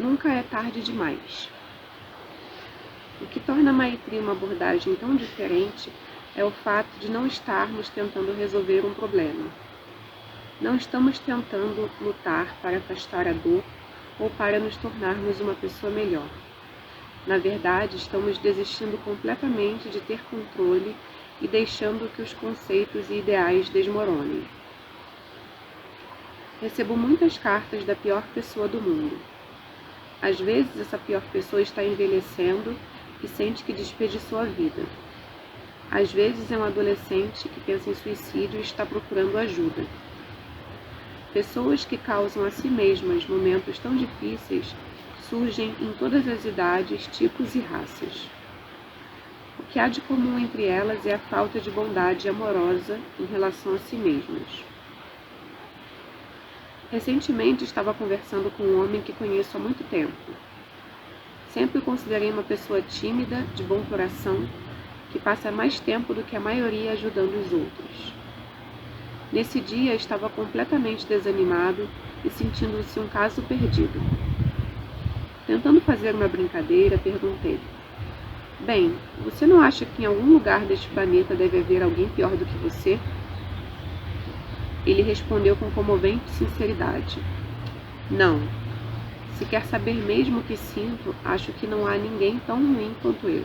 Nunca é tarde demais. O que torna a Maitri uma abordagem tão diferente é o fato de não estarmos tentando resolver um problema. Não estamos tentando lutar para afastar a dor ou para nos tornarmos uma pessoa melhor. Na verdade, estamos desistindo completamente de ter controle e deixando que os conceitos e ideais desmoronem. Recebo muitas cartas da pior pessoa do mundo. Às vezes, essa pior pessoa está envelhecendo e sente que desperdiçou a vida. Às vezes, é um adolescente que pensa em suicídio e está procurando ajuda. Pessoas que causam a si mesmas momentos tão difíceis surgem em todas as idades, tipos e raças. O que há de comum entre elas é a falta de bondade amorosa em relação a si mesmas. Recentemente estava conversando com um homem que conheço há muito tempo. Sempre o considerei uma pessoa tímida, de bom coração, que passa mais tempo do que a maioria ajudando os outros. Nesse dia estava completamente desanimado e sentindo-se um caso perdido. Tentando fazer uma brincadeira, perguntei: "Bem, você não acha que em algum lugar deste planeta deve haver alguém pior do que você?" Ele respondeu com comovente sinceridade: "Não. Se quer saber mesmo o que sinto, acho que não há ninguém tão ruim quanto eu."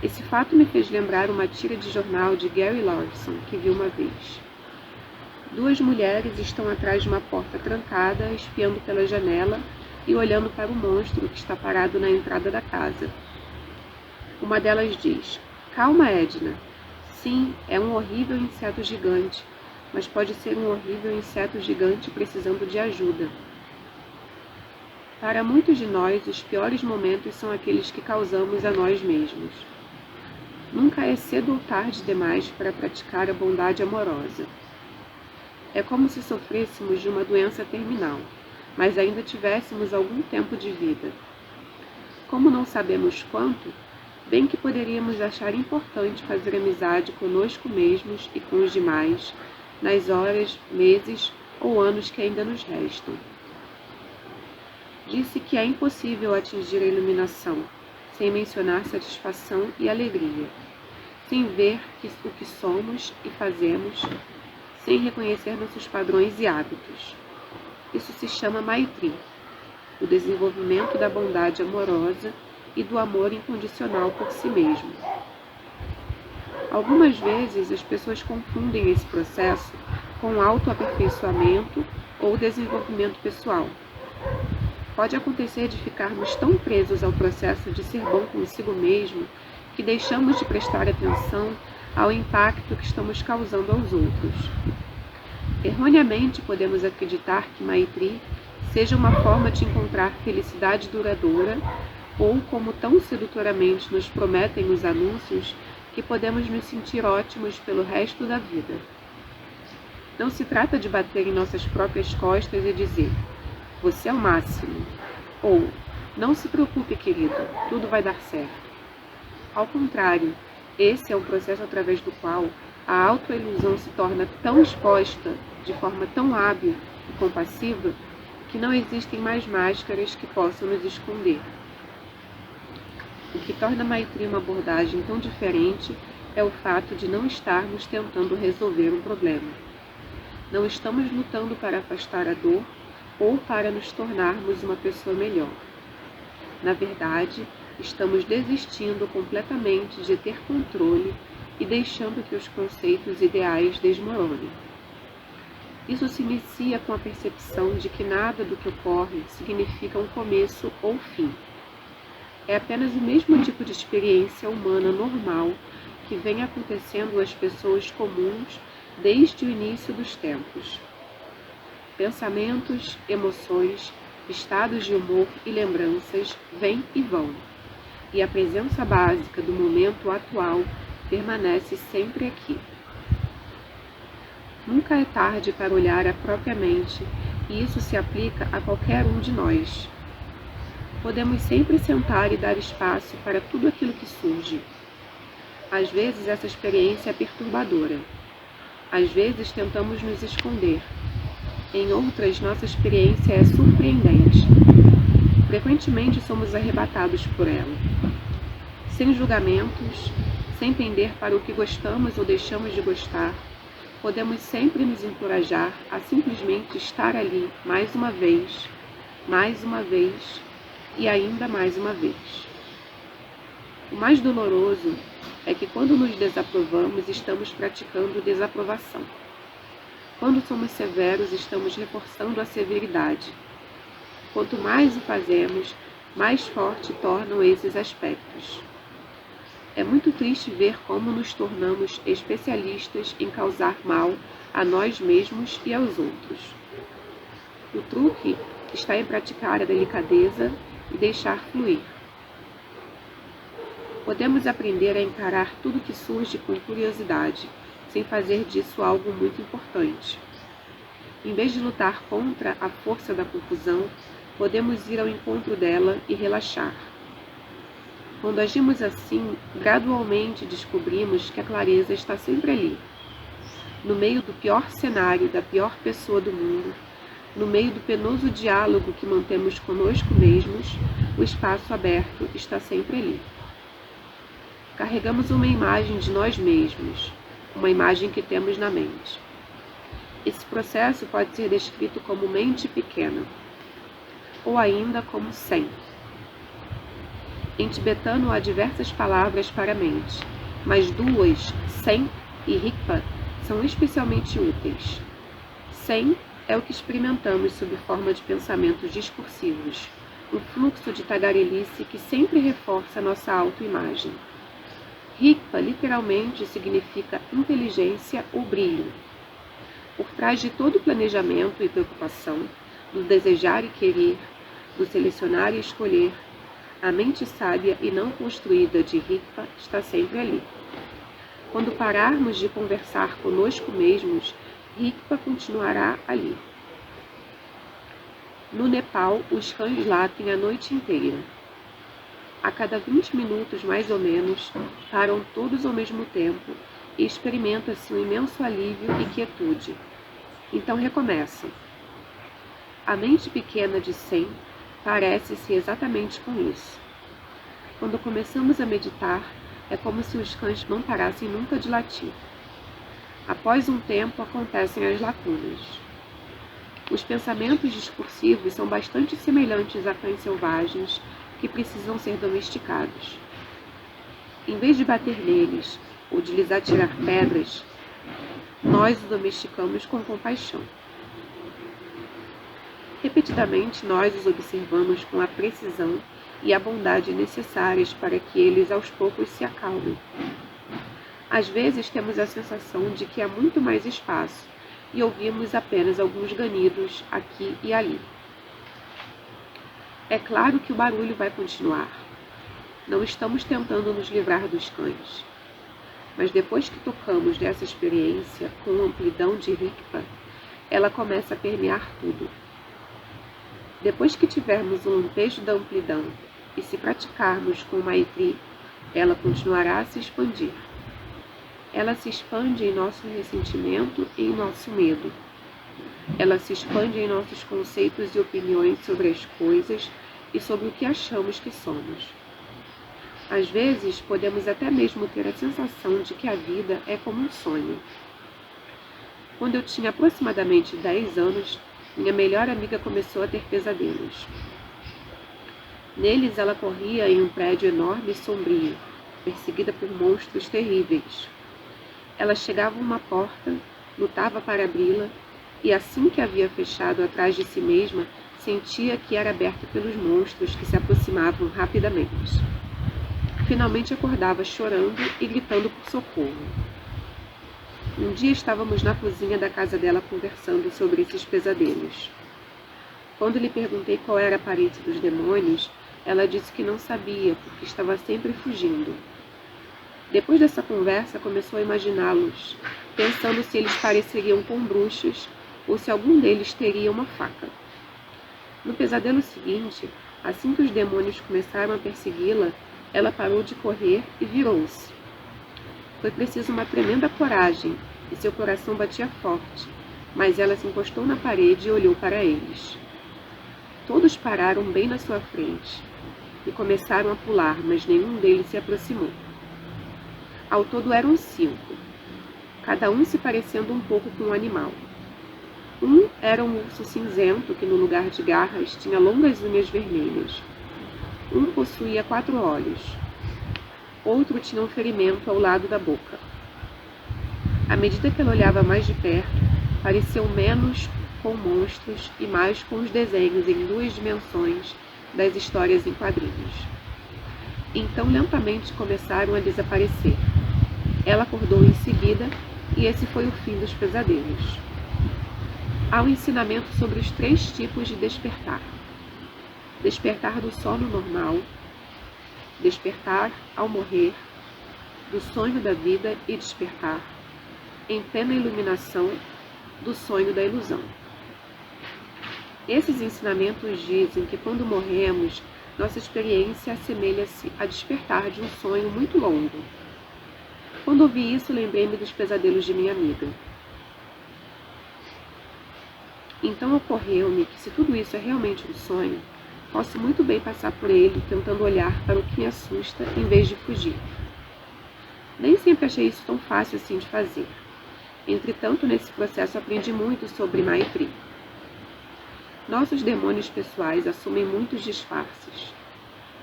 Esse fato me fez lembrar uma tira de jornal de Gary Larson, que vi uma vez. Duas mulheres estão atrás de uma porta trancada, espiando pela janela e olhando para o monstro que está parado na entrada da casa. Uma delas diz: "Calma, Edna. Sim, é um horrível inseto gigante, mas pode ser um horrível inseto gigante precisando de ajuda." Para muitos de nós, os piores momentos são aqueles que causamos a nós mesmos. Nunca é cedo ou tarde demais para praticar a bondade amorosa. É como se sofrêssemos de uma doença terminal, mas ainda tivéssemos algum tempo de vida. Como não sabemos quanto, bem que poderíamos achar importante fazer amizade conosco mesmos e com os demais, nas horas, meses ou anos que ainda nos restam. Disse que é impossível atingir a iluminação, sem mencionar satisfação e alegria, sem ver o que somos e fazemos, sem reconhecer nossos padrões e hábitos. Isso se chama Maitri, o desenvolvimento da bondade amorosa e do amor incondicional por si mesmo. Algumas vezes as pessoas confundem esse processo com autoaperfeiçoamento ou desenvolvimento pessoal. Pode acontecer de ficarmos tão presos ao processo de ser bom consigo mesmo que deixamos de prestar atenção ao impacto que estamos causando aos outros. Erroneamente podemos acreditar que Maitri seja uma forma de encontrar felicidade duradoura ou, como tão sedutoramente nos prometem os anúncios, que podemos nos sentir ótimos pelo resto da vida. Não se trata de bater em nossas próprias costas e dizer: "Você é o máximo", ou "Não se preocupe, querido, tudo vai dar certo." Ao contrário, esse é um processo através do qual a autoilusão se torna tão exposta, de forma tão hábil e compassiva, que não existem mais máscaras que possam nos esconder. O que torna Maitri uma abordagem tão diferente é o fato de não estarmos tentando resolver um problema. Não estamos lutando para afastar a dor ou para nos tornarmos uma pessoa melhor. Na verdade, estamos desistindo completamente de ter controle e deixando que os conceitos ideais desmoronem. Isso se inicia com a percepção de que nada do que ocorre significa um começo ou fim. É apenas o mesmo tipo de experiência humana normal que vem acontecendo às pessoas comuns desde o início dos tempos. Pensamentos, emoções, estados de humor e lembranças vêm e vão, e a presença básica do momento atual permanece sempre aqui. Nunca é tarde para olhar a própria mente, e isso se aplica a qualquer um de nós. Podemos sempre sentar e dar espaço para tudo aquilo que surge. Às vezes essa experiência é perturbadora. Às vezes tentamos nos esconder. Em outras, nossa experiência é surpreendente. Frequentemente somos arrebatados por ela. Sem julgamentos, sem pender para o que gostamos ou deixamos de gostar, podemos sempre nos encorajar a simplesmente estar ali mais uma vez e ainda mais uma vez. O mais doloroso é que quando nos desaprovamos, estamos praticando desaprovação. Quando somos severos, estamos reforçando a severidade. Quanto mais o fazemos, mais forte tornam esses aspectos. É muito triste ver como nos tornamos especialistas em causar mal a nós mesmos e aos outros. O truque está em praticar a delicadeza e deixar fluir. Podemos aprender a encarar tudo que surge com curiosidade, sem fazer disso algo muito importante. Em vez de lutar contra a força da confusão, podemos ir ao encontro dela e relaxar. Quando agimos assim, gradualmente descobrimos que a clareza está sempre ali. No meio do pior cenário, da pior pessoa do mundo, no meio do penoso diálogo que mantemos conosco mesmos, o espaço aberto está sempre ali. Carregamos uma imagem de nós mesmos, uma imagem que temos na mente. Esse processo pode ser descrito como mente pequena, ou ainda como Sen. Em tibetano há diversas palavras para mente, mas duas, Sen e Rigpa, são especialmente úteis. Sen é o que experimentamos sob forma de pensamentos discursivos, um fluxo de tagarelice que sempre reforça nossa autoimagem. Rigpa literalmente significa inteligência ou brilho. Por trás de todo planejamento e preocupação, do desejar e querer, do selecionar e escolher, a mente sábia e não construída de Rigpa está sempre ali. Quando pararmos de conversar conosco mesmos, Rigpa continuará ali. No Nepal, os cães latem a noite inteira. A cada 20 minutos, mais ou menos, param todos ao mesmo tempo e experimenta-se um imenso alívio e quietude. Então recomeçam. A mente pequena de Sen parece-se exatamente com isso. Quando começamos a meditar, é como se os cães não parassem nunca de latir. Após um tempo, acontecem as lacunas. Os pensamentos discursivos são bastante semelhantes a cães selvagens que precisam ser domesticados. Em vez de bater neles ou de lhes atirar pedras, nós os domesticamos com compaixão. Repetidamente, nós os observamos com a precisão e a bondade necessárias para que eles aos poucos se acalmem. Às vezes temos a sensação de que há muito mais espaço e ouvimos apenas alguns ganidos aqui e ali. É claro que o barulho vai continuar. Não estamos tentando nos livrar dos cães. Mas depois que tocamos nessa experiência com amplidão de Rigpa, ela começa a permear tudo. Depois que tivermos um lampejo da amplidão e se praticarmos com Maitri, ela continuará a se expandir. Ela se expande em nosso ressentimento e em nosso medo. Ela se expande em nossos conceitos e opiniões sobre as coisas e sobre o que achamos que somos. Às vezes, podemos até mesmo ter a sensação de que a vida é como um sonho. Quando eu tinha aproximadamente 10 anos, minha melhor amiga começou a ter pesadelos. Neles, ela corria em um prédio enorme e sombrio, perseguida por monstros terríveis. Ela chegava a uma porta, lutava para abri-la, e assim que havia fechado atrás de si mesma, sentia que era aberta pelos monstros que se aproximavam rapidamente. Finalmente acordava chorando e gritando por socorro. Um dia estávamos na cozinha da casa dela conversando sobre esses pesadelos. Quando lhe perguntei qual era a aparência dos demônios, ela disse que não sabia, porque estava sempre fugindo. Depois dessa conversa, começou a imaginá-los, pensando se eles pareceriam com bruxos ou se algum deles teria uma faca. No pesadelo seguinte, assim que os demônios começaram a persegui-la, ela parou de correr e virou-se. Foi preciso uma tremenda coragem, e seu coração batia forte, mas ela se encostou na parede e olhou para eles. Todos pararam bem na sua frente e começaram a pular, mas nenhum deles se aproximou. Ao todo eram 5, cada um se parecendo um pouco com um animal. Um era um urso cinzento que, no lugar de garras, tinha longas unhas vermelhas. Um possuía 4 olhos. Outro tinha um ferimento ao lado da boca. À medida que ela olhava mais de perto, pareciam menos com monstros e mais com os desenhos em 2 dimensões das histórias em quadrinhos. Então, lentamente começaram a desaparecer. Ela acordou em seguida e esse foi o fim dos pesadelos. Há um ensinamento sobre os 3 tipos de despertar. Despertar do sono normal, despertar ao morrer, do sonho da vida e despertar, em plena iluminação, do sonho da ilusão. Esses ensinamentos dizem que quando morremos, nossa experiência assemelha-se a despertar de um sonho muito longo. Quando ouvi isso, lembrei-me dos pesadelos de minha amiga. Então ocorreu-me que se tudo isso é realmente um sonho, posso muito bem passar por ele tentando olhar para o que me assusta em vez de fugir. Nem sempre achei isso tão fácil assim de fazer. Entretanto, nesse processo aprendi muito sobre Maitri. Nossos demônios pessoais assumem muitos disfarces.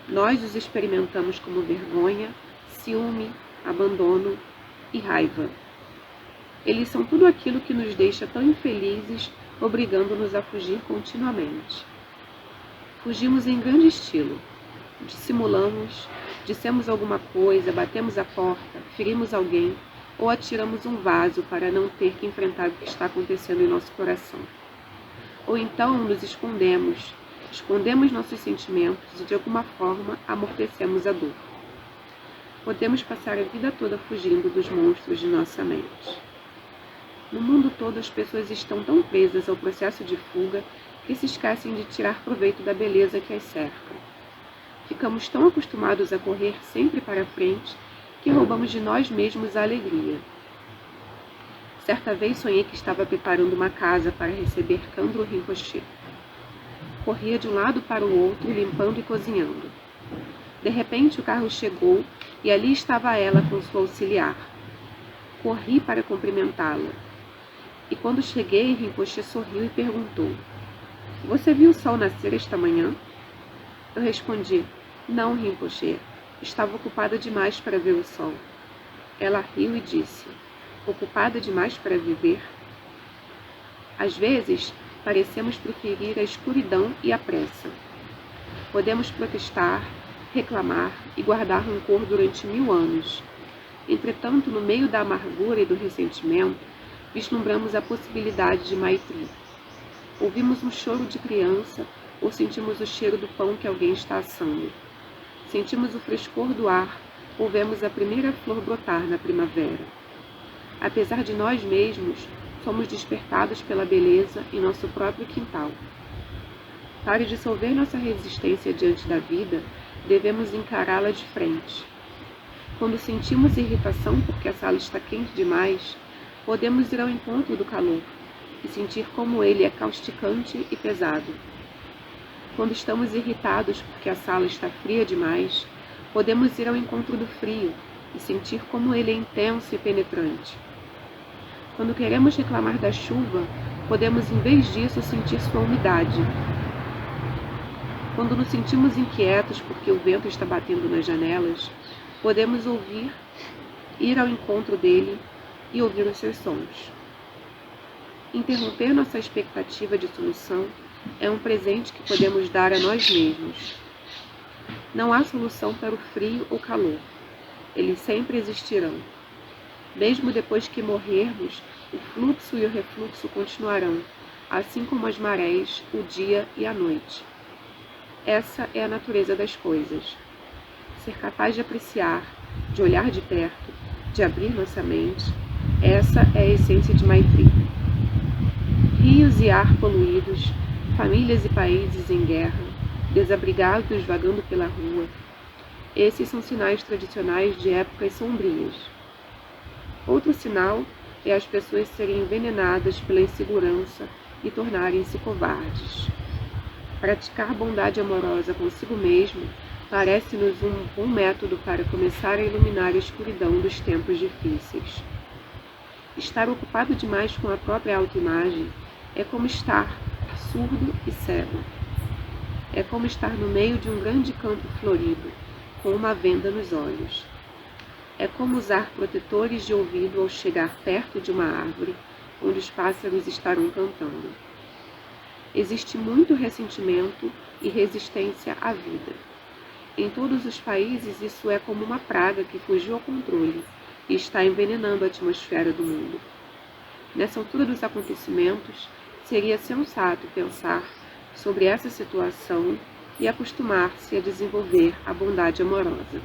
Nós os experimentamos como vergonha, ciúme, abandono e raiva. Eles são tudo aquilo que nos deixa tão infelizes, obrigando-nos a fugir continuamente. Fugimos em grande estilo. Dissimulamos, dissemos alguma coisa, batemos a porta, ferimos alguém ou atiramos um vaso para não ter que enfrentar o que está acontecendo em nosso coração. Ou então nos escondemos nossos sentimentos e de alguma forma amortecemos a dor. Podemos passar a vida toda fugindo dos monstros de nossa mente. No mundo todo, as pessoas estão tão presas ao processo de fuga que se esquecem de tirar proveito da beleza que as cerca. Ficamos tão acostumados a correr sempre para frente que roubamos de nós mesmos a alegria. Certa vez sonhei que estava preparando uma casa para receber Kandro Rinpoche. Corria de um lado para o outro, limpando e cozinhando. De repente o carro chegou e ali estava ela com sua auxiliar. Corri para cumprimentá-la. E quando cheguei, Rinpoche sorriu e perguntou: "Você viu o sol nascer esta manhã?" Eu respondi: "Não, Rinpoche, estava ocupada demais para ver o sol." Ela riu e disse: "Ocupada demais para viver?" Às vezes, parecemos preferir a escuridão e a pressa. Podemos protestar, reclamar e guardar rancor durante 1000 anos. Entretanto, no meio da amargura e do ressentimento, vislumbramos a possibilidade de Maitri. Ouvimos um choro de criança ou sentimos o cheiro do pão que alguém está assando. Sentimos o frescor do ar ou vemos a primeira flor brotar na primavera. Apesar de nós mesmos, somos despertados pela beleza em nosso próprio quintal. Para dissolver nossa resistência diante da vida, devemos encará-la de frente. Quando sentimos irritação porque a sala está quente demais, podemos ir ao encontro do calor e sentir como ele é causticante e pesado. Quando estamos irritados porque a sala está fria demais, podemos ir ao encontro do frio e sentir como ele é intenso e penetrante. Quando queremos reclamar da chuva, podemos, em vez disso, sentir sua umidade. Quando nos sentimos inquietos porque o vento está batendo nas janelas, podemos ir ao encontro dele e ouvir os seus sons. Interromper nossa expectativa de solução é um presente que podemos dar a nós mesmos. Não há solução para o frio ou calor. Eles sempre existirão. Mesmo depois que morrermos, o fluxo e o refluxo continuarão, assim como as marés, o dia e a noite. Essa é a natureza das coisas. Ser capaz de apreciar, de olhar de perto, de abrir nossa mente, essa é a essência de Maitri. Rios e ar poluídos, famílias e países em guerra, desabrigados vagando pela rua. Esses são sinais tradicionais de épocas sombrias. Outro sinal é as pessoas serem envenenadas pela insegurança e tornarem-se covardes. Praticar bondade amorosa consigo mesmo parece-nos um bom método para começar a iluminar a escuridão dos tempos difíceis. Estar ocupado demais com a própria autoimagem é como estar surdo e cego. É como estar no meio de um grande campo florido, com uma venda nos olhos. É como usar protetores de ouvido ao chegar perto de uma árvore, onde os pássaros estarão cantando. Existe muito ressentimento e resistência à vida. Em todos os países, isso é como uma praga que fugiu ao controle e está envenenando a atmosfera do mundo. Nessa altura dos acontecimentos, seria sensato pensar sobre essa situação e acostumar-se a desenvolver a bondade amorosa.